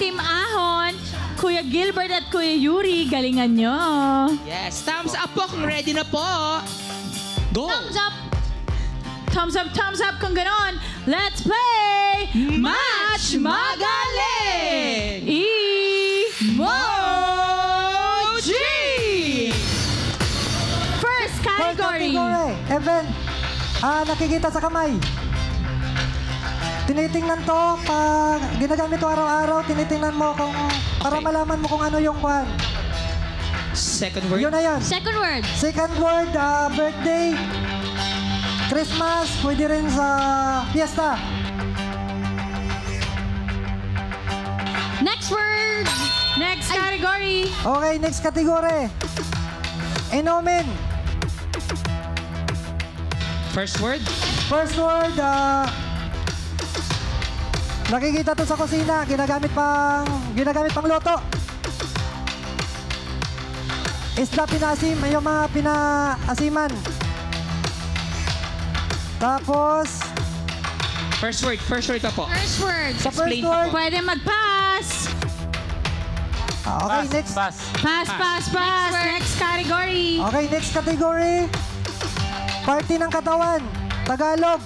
Team Ahon, Kuya Gilbert at Kuya Yuri, galingan nyo. Yes, thumbs up po kung ready na po. Go! Thumbs up! Thumbs up kung ganon. Let's play Match Magaling! Emoji! First category. Event. Nakikita sa kamay. Tinitingnan to, pag ginagamit to araw-araw, tinitingnan mo kung, para malaman mo kung ano yung kwan. Second word. Yun na yan. Second word. Second word, birthday, Christmas, pwede rin sa fiesta. Next word. Next category. Okay, next category. Enomen. First word. First word, nakikita to sa kusina, ginagamit pang luto. Isda pinasim, yung mga pinaasiman. Tapos, First word pa po. First word. sa first Explain pa word, po. Pwede mag-pass. okay, next. Pass. Next category. Okay, next category. Party ng katawan, Tagalog.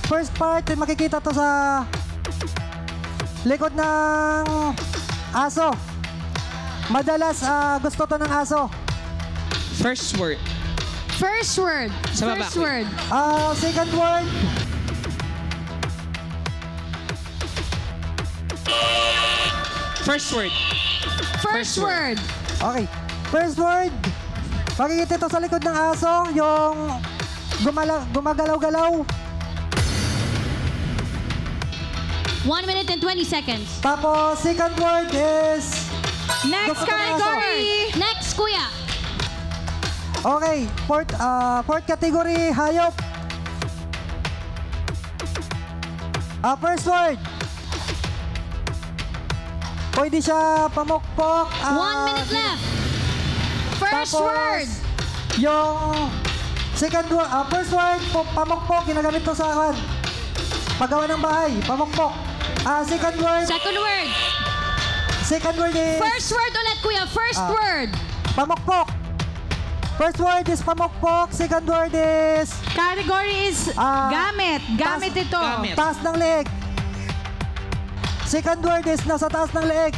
First part, makikita to sa likod ng aso. Madalas gusto to ng aso. First word. First word. Sa baba, First word. Second word. First word. First word. Okay. First word. Makikita to sa likod ng aso, yung gumagalaw-galaw. 1 minute and 20 seconds. Tapos, second word is... Next Gusto ko ng category. Next, kuya. Okay. Fourth category, hayop. First word. Pwede siya pamukpok. 1 minute left. First Tapos, word. Yung second word, first word, pamukpok, ginagamit to sa paggawa ng bahay, pamukpok. Second word, Second word. second word is First word ulit, kuya. First word. pamukpok. First word is pamukpok, second word is Category is gamit. Gamit ito. Gamit. taas ng leeg. Second word is nasa taas ng leeg.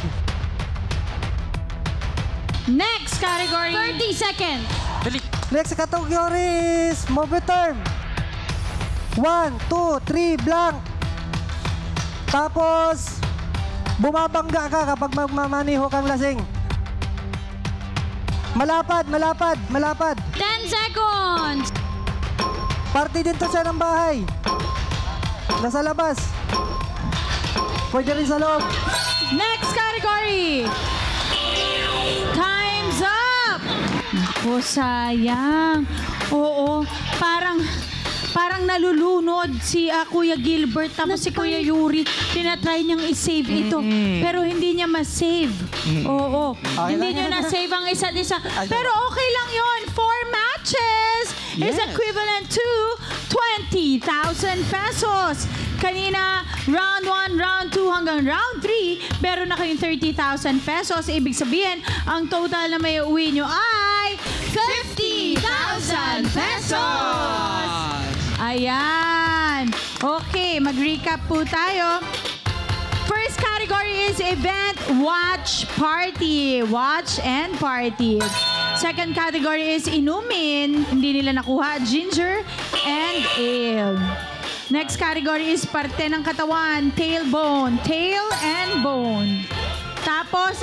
Next category. 30 seconds. Next category is movie term. 1, 2, 3, blank. Tapos, bumabangga ka kapag magmamaniho kang lasing. Malapad. 10 seconds. Party din to siya ng bahay. Nasa labas. Pwede rin sa loob. Next category. Time's up. Naku, sayang. Oo, parang nalulunod si Kuya Gilbert tapos si Kuya Yuri. Tinatry niyang i-save ito. Pero hindi niya ma-save. Oo. Hindi niya na-save ang isa't isa. Pero okay lang yon. 4 matches is equivalent to 20,000 pesos. Kanina, round 1, round 2 hanggang round 3, meron na kayong 30,000 pesos. Ibig sabihin, ang total na may uwi nyo ay 50,000 pesos! Ayan. Okay, mag-recap po tayo. First category is event, watch, party. Watch and party. Second category is inumin. Hindi nila nakuha. Ginger and ale. Next category is parte ng katawan, tailbone, tail and bone. Tapos,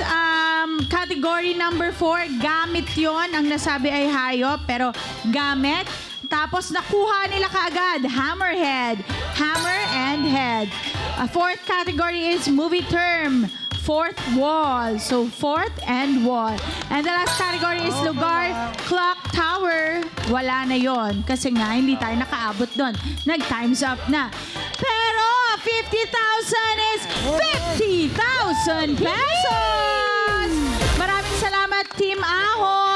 category number 4, gamit yon. Ang nasabi ay hayop, pero gamit. Tapos, nakuha nila kaagad, hammerhead, hammer and head. Fourth category is movie term, fourth wall. So, fourth and wall. And the last category is lugar, clock tower. Wala na yon kasi nga hindi tayo nakaabot doon. Nag-time's up na. Pero 50,000 is 50,000 pesos! Maraming salamat, Team Ahon!